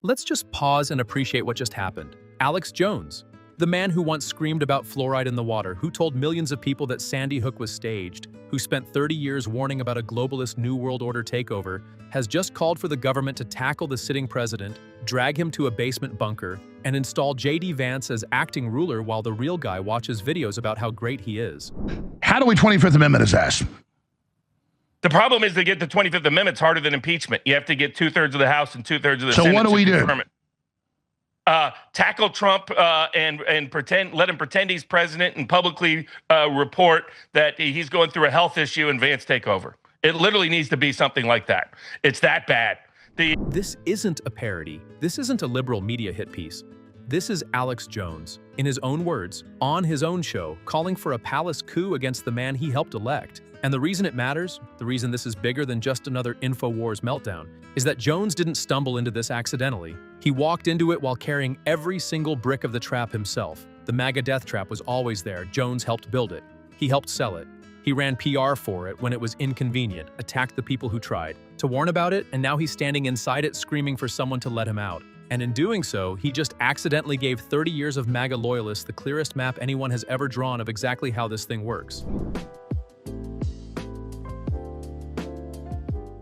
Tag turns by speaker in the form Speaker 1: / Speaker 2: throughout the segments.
Speaker 1: Let's just pause and appreciate what just happened. Alex Jones, the man who once screamed about fluoride in the water, who told millions of people that Sandy Hook was staged, who spent 30 years warning about a globalist New World Order takeover, has just called for the government to tackle the sitting president, drag him to a basement bunker, and install J.D. Vance as acting ruler while the real guy watches videos about how great he is.
Speaker 2: How do we 25th Amendment his ass?
Speaker 3: The problem is to get the 25th Amendment is harder than impeachment. You have to get 2/3 of the House and 2/3 of the Senate.
Speaker 2: So what do we do?
Speaker 3: Tackle Trump and pretend, let him pretend he's president and publicly report that he's going through a health issue and Vance take over. It literally needs to be something like that. It's that bad.
Speaker 1: This isn't a parody. This isn't a liberal media hit piece. This is Alex Jones, in his own words, on his own show, calling for a palace coup against the man he helped elect. And the reason it matters, the reason this is bigger than just another InfoWars meltdown, is that Jones didn't stumble into this accidentally. He walked into it while carrying every single brick of the trap himself. The MAGA death trap was always there. Jones helped build it. He helped sell it. He ran PR for it when it was inconvenient, attacked the people who tried to warn about it, and now he's standing inside it screaming for someone to let him out. And in doing so, he just accidentally gave 30 years of MAGA loyalists the clearest map anyone has ever drawn of exactly how this thing works.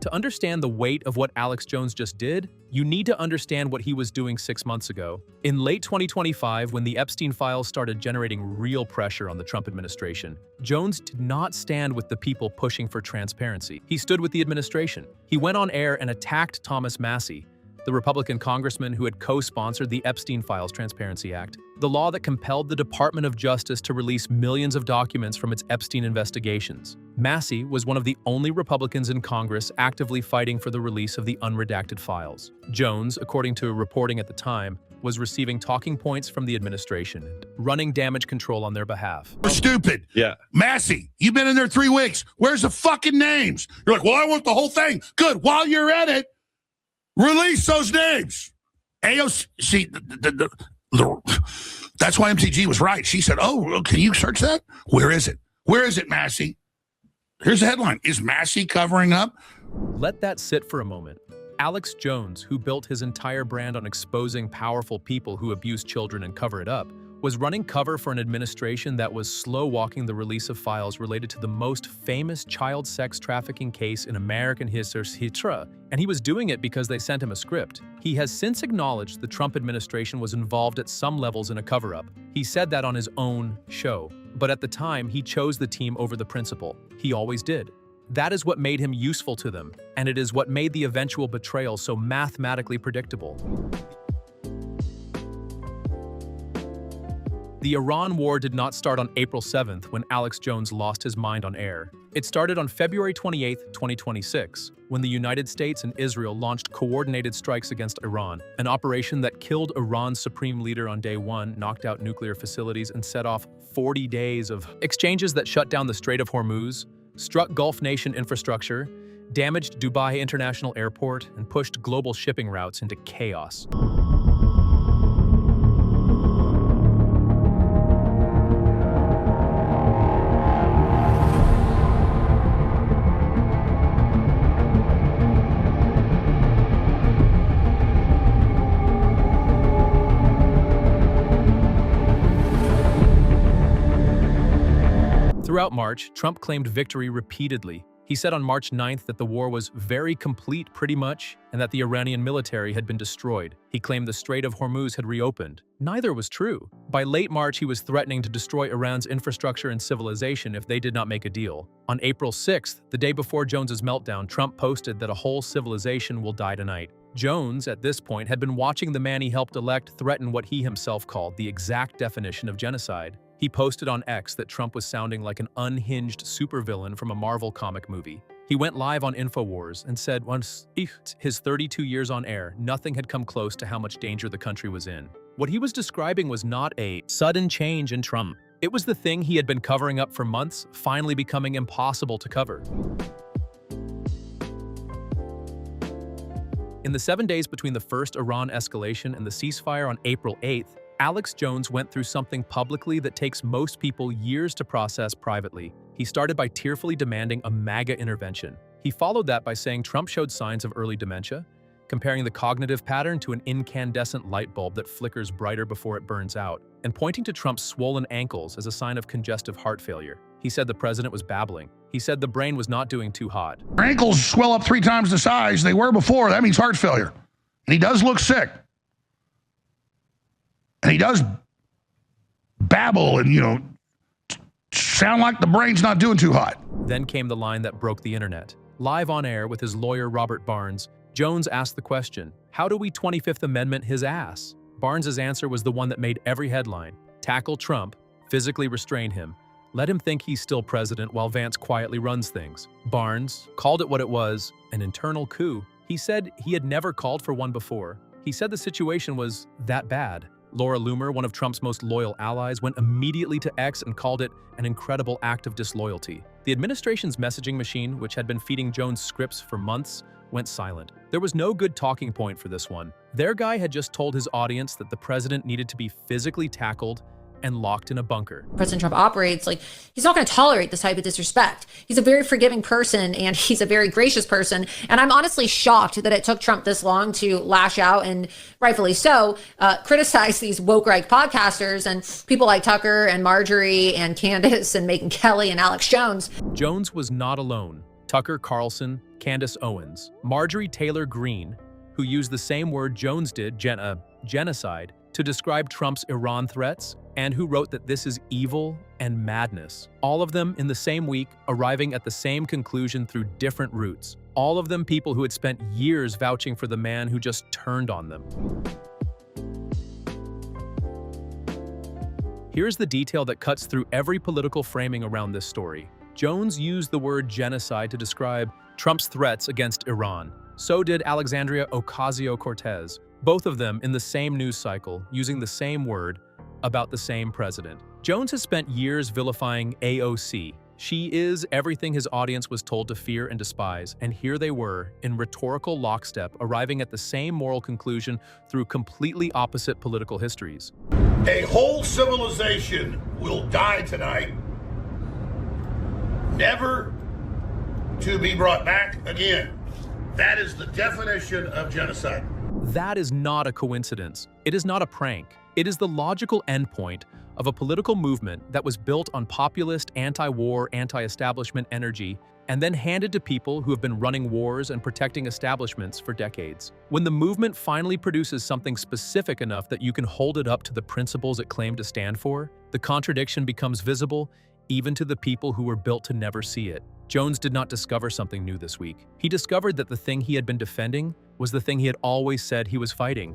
Speaker 1: To understand the weight of what Alex Jones just did, you need to understand what he was doing 6 months ago. In late 2025, when the Epstein files started generating real pressure on the Trump administration, Jones did not stand with the people pushing for transparency. He stood with the administration. He went on air and attacked Thomas Massie, the Republican congressman who had co-sponsored the Epstein Files Transparency Act, the law that compelled the Department of Justice to release millions of documents from its Epstein investigations. Massie was one of the only Republicans in Congress actively fighting for the release of the unredacted files. Jones, according to reporting at the time, was receiving talking points from the administration and running damage control on their behalf.
Speaker 2: We're stupid.
Speaker 4: Yeah.
Speaker 2: Massie, you've been in there 3 weeks. Where's the fucking names? You're like, well, I want the whole thing. Good. While you're at it, release those names. AOC, that's why MTG was right. She said, oh, can you search that? Where is it? Where is it, Massie? Here's the headline. Is Massie covering up?
Speaker 1: Let that sit for a moment. Alex Jones, who built his entire brand on exposing powerful people who abuse children and cover it up, was running cover for an administration that was slow-walking the release of files related to the most famous child sex trafficking case in American history, and he was doing it because they sent him a script. He has since acknowledged the Trump administration was involved at some levels in a cover-up. He said that on his own show, but at the time, he chose the team over the principal. He always did. That is what made him useful to them, and it is what made the eventual betrayal so mathematically predictable. The Iran war did not start on April 7th when Alex Jones lost his mind on air. It started on February 28, 2026, when the United States and Israel launched coordinated strikes against Iran, an operation that killed Iran's supreme leader on day one, knocked out nuclear facilities, and set off 40 days of exchanges that shut down the Strait of Hormuz, struck Gulf nation infrastructure, damaged Dubai International Airport, and pushed global shipping routes into chaos. Throughout March, Trump claimed victory repeatedly. He said on March 9th that the war was very complete pretty much, and that the Iranian military had been destroyed. He claimed the Strait of Hormuz had reopened. Neither was true. By late March, he was threatening to destroy Iran's infrastructure and civilization if they did not make a deal. On April 6th, the day before Jones's meltdown, Trump posted that a whole civilization will die tonight. Jones, at this point, had been watching the man he helped elect threaten what he himself called the exact definition of genocide. He posted on X that Trump was sounding like an unhinged supervillain from a Marvel comic movie. He went live on InfoWars and said once his 32 years on air, nothing had come close to how much danger the country was in. What he was describing was not a sudden change in Trump. It was the thing he had been covering up for months, finally becoming impossible to cover. In the 7 days between the first Iran escalation and the ceasefire on April 8th, Alex Jones went through something publicly that takes most people years to process privately. He started by tearfully demanding a MAGA intervention. He followed that by saying Trump showed signs of early dementia. comparing the cognitive pattern to an incandescent light bulb that flickers brighter before it burns out, and pointing to Trump's swollen ankles as a sign of congestive heart failure. He said the president was babbling. He said the brain was not doing too hot.
Speaker 2: Your ankles swell up 3 times the size they were before. That means heart failure. And he does look sick. And he does babble and, sound like the brain's not doing too hot.
Speaker 1: Then came the line that broke the internet. Live on air with his lawyer Robert Barnes, Jones asked the question, how do we 25th Amendment his ass? Barnes's answer was the one that made every headline. Tackle Trump, physically restrain him, let him think he's still president while Vance quietly runs things. Barnes called it what it was, an internal coup. He said he had never called for one before. He said the situation was that bad. Laura Loomer, one of Trump's most loyal allies, went immediately to X and called it an incredible act of disloyalty. The administration's messaging machine, which had been feeding Jones scripts for months, went silent. There was no good talking point for this one. Their guy had just told his audience that the president needed to be physically tackled and locked in a bunker.
Speaker 4: President Trump operates like he's not going to tolerate this type of disrespect. He's a very forgiving person and he's a very gracious person. And I'm honestly shocked that it took Trump this long to lash out and rightfully so, criticize these woke right podcasters and people like Tucker and Marjorie and Candace and Megyn Kelly and Alex Jones.
Speaker 1: Jones was not alone. Tucker Carlson, Candace Owens, Marjorie Taylor Greene, who used the same word Jones did, genocide, to describe Trump's Iran threats, and who wrote that this is evil and madness. All of them in the same week, arriving at the same conclusion through different routes. All of them people who had spent years vouching for the man who just turned on them. Here's the detail that cuts through every political framing around this story. Jones used the word genocide to describe Trump's threats against Iran. So did Alexandria Ocasio-Cortez, both of them in the same news cycle, using the same word about the same president. Jones has spent years vilifying AOC. She is everything his audience was told to fear and despise, and here they were, in rhetorical lockstep, arriving at the same moral conclusion through completely opposite political histories.
Speaker 2: A whole civilization will die tonight, never to be brought back again. That is the definition of genocide.
Speaker 1: That is not a coincidence. It is not a prank. It is the logical endpoint of a political movement that was built on populist, anti-war, anti-establishment energy and then handed to people who have been running wars and protecting establishments for decades. When the movement finally produces something specific enough that you can hold it up to the principles it claimed to stand for, the contradiction becomes visible even to the people who were built to never see it. Jones did not discover something new this week. He discovered that the thing he had been defending was the thing he had always said he was fighting.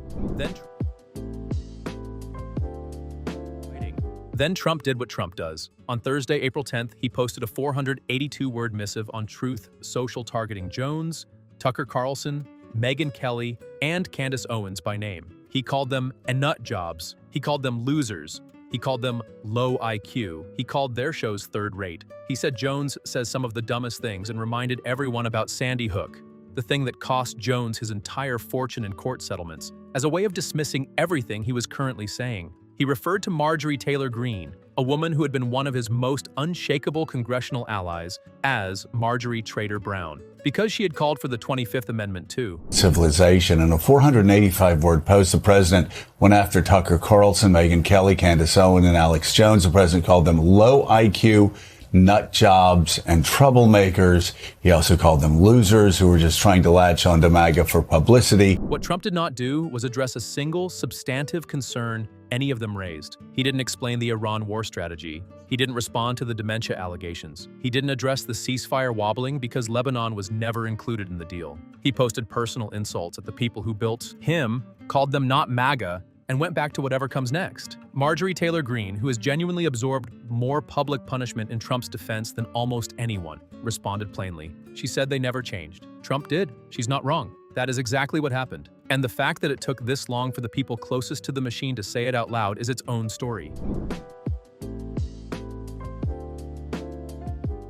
Speaker 1: Then Trump did what Trump does. On Thursday, April 10th, he posted a 482-word missive on Truth Social targeting Jones, Tucker Carlson, Megyn Kelly, and Candace Owens by name. He called them nut jobs. He called them losers. He called them low IQ. He called their shows third rate. He said Jones says some of the dumbest things and reminded everyone about Sandy Hook, the thing that cost Jones his entire fortune in court settlements, as a way of dismissing everything he was currently saying. He referred to Marjorie Taylor Greene, a woman who had been one of his most unshakable congressional allies, as Marjorie Trader Brown, because she had called for the 25th Amendment too.
Speaker 5: Civilization. In a 485-word post, the president went after Tucker Carlson, Megyn Kelly, Candace Owens, and Alex Jones. The president called them low IQ, nut jobs, and troublemakers. He also called them losers who were just trying to latch onto MAGA for publicity.
Speaker 1: What Trump did not do was address a single substantive concern any of them raised. He didn't explain the Iran war strategy. He didn't respond to the dementia allegations. He didn't address the ceasefire wobbling because Lebanon was never included in the deal. He posted personal insults at the people who built him, called them not MAGA, and went back to whatever comes next. Marjorie Taylor Greene, who has genuinely absorbed more public punishment in Trump's defense than almost anyone, responded plainly. She said they never changed. Trump did. She's not wrong. That is exactly what happened. And the fact that it took this long for the people closest to the machine to say it out loud is its own story.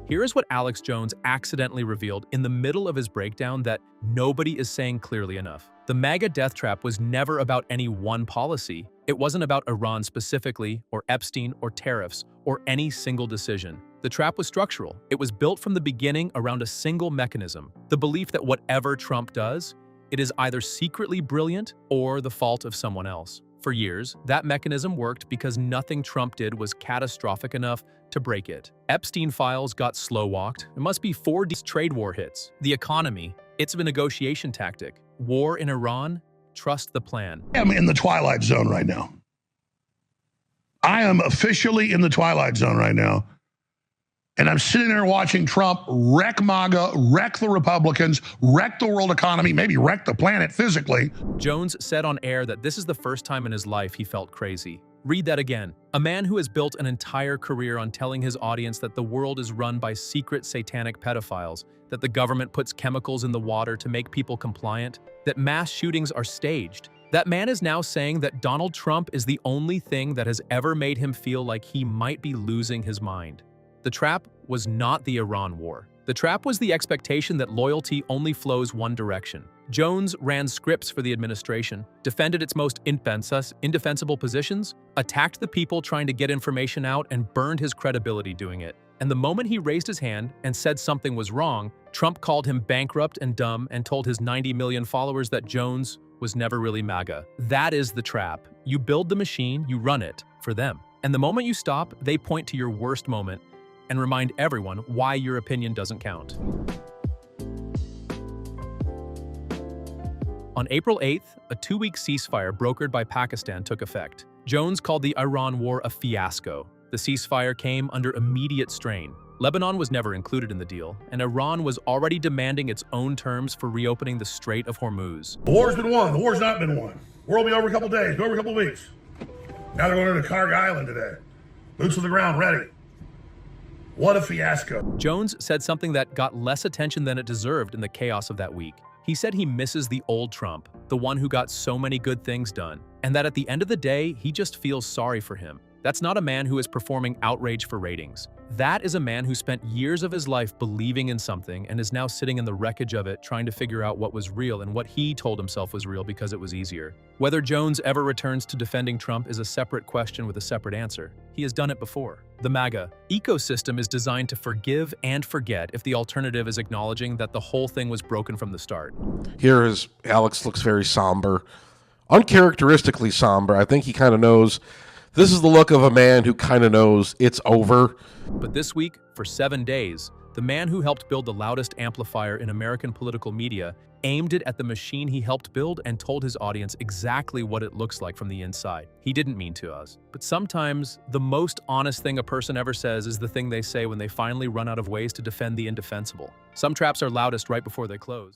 Speaker 1: Here is what Alex Jones accidentally revealed in the middle of his breakdown that nobody is saying clearly enough. The MAGA death trap was never about any one policy. It wasn't about Iran specifically, or Epstein, or tariffs, or any single decision. The trap was structural. It was built from the beginning around a single mechanism, the belief that whatever Trump does, it is either secretly brilliant or the fault of someone else. For years, that mechanism worked because nothing Trump did was catastrophic enough to break it. Epstein files got slow-walked. It must be 4D trade war hits. The economy, it's a negotiation tactic. War in Iran, trust the plan.
Speaker 2: I'm in the twilight zone right now. I am officially in the twilight zone right now. And I'm sitting there watching Trump wreck MAGA, wreck the Republicans, wreck the world economy, maybe wreck the planet physically.
Speaker 1: Jones said on air that this is the first time in his life he felt crazy. Read that again. A man who has built an entire career on telling his audience that the world is run by secret satanic pedophiles, that the government puts chemicals in the water to make people compliant, that mass shootings are staged. That man is now saying that Donald Trump is the only thing that has ever made him feel like he might be losing his mind. The trap was not the Iran war. The trap was the expectation that loyalty only flows one direction. Jones ran scripts for the administration, defended its most indefensible positions, attacked the people trying to get information out, and burned his credibility doing it. And the moment he raised his hand and said something was wrong, Trump called him bankrupt and dumb and told his 90 million followers that Jones was never really MAGA. That is the trap. You build the machine, you run it for them. And the moment you stop, they point to your worst moment and remind everyone why your opinion doesn't count. On April 8th, a 2-week ceasefire brokered by Pakistan took effect. Jones called the Iran war a fiasco. The ceasefire came under immediate strain. Lebanon was never included in the deal, and Iran was already demanding its own terms for reopening the Strait of Hormuz.
Speaker 2: The war's been won. The war's not been won. War will be over a couple days, over a couple weeks. Now they're going to Carg Island today. Boots on the ground, ready. What a fiasco.
Speaker 1: Jones said something that got less attention than it deserved in the chaos of that week. He said he misses the old Trump, the one who got so many good things done, and that at the end of the day, he just feels sorry for him. That's not a man who is performing outrage for ratings. That is a man who spent years of his life believing in something and is now sitting in the wreckage of it trying to figure out what was real and what he told himself was real because it was easier. Whether Jones ever returns to defending Trump is a separate question with a separate answer. He has done it before. The MAGA ecosystem is designed to forgive and forget if the alternative is acknowledging that the whole thing was broken from the start.
Speaker 6: Here is Alex looks very somber, uncharacteristically somber. I think he kind of knows. This is the look of a man who kind of knows it's over.
Speaker 1: But this week, for 7 days, the man who helped build the loudest amplifier in American political media aimed it at the machine he helped build and told his audience exactly what it looks like from the inside. He didn't mean to us. But sometimes, the most honest thing a person ever says is the thing they say when they finally run out of ways to defend the indefensible. Some traps are loudest right before they close.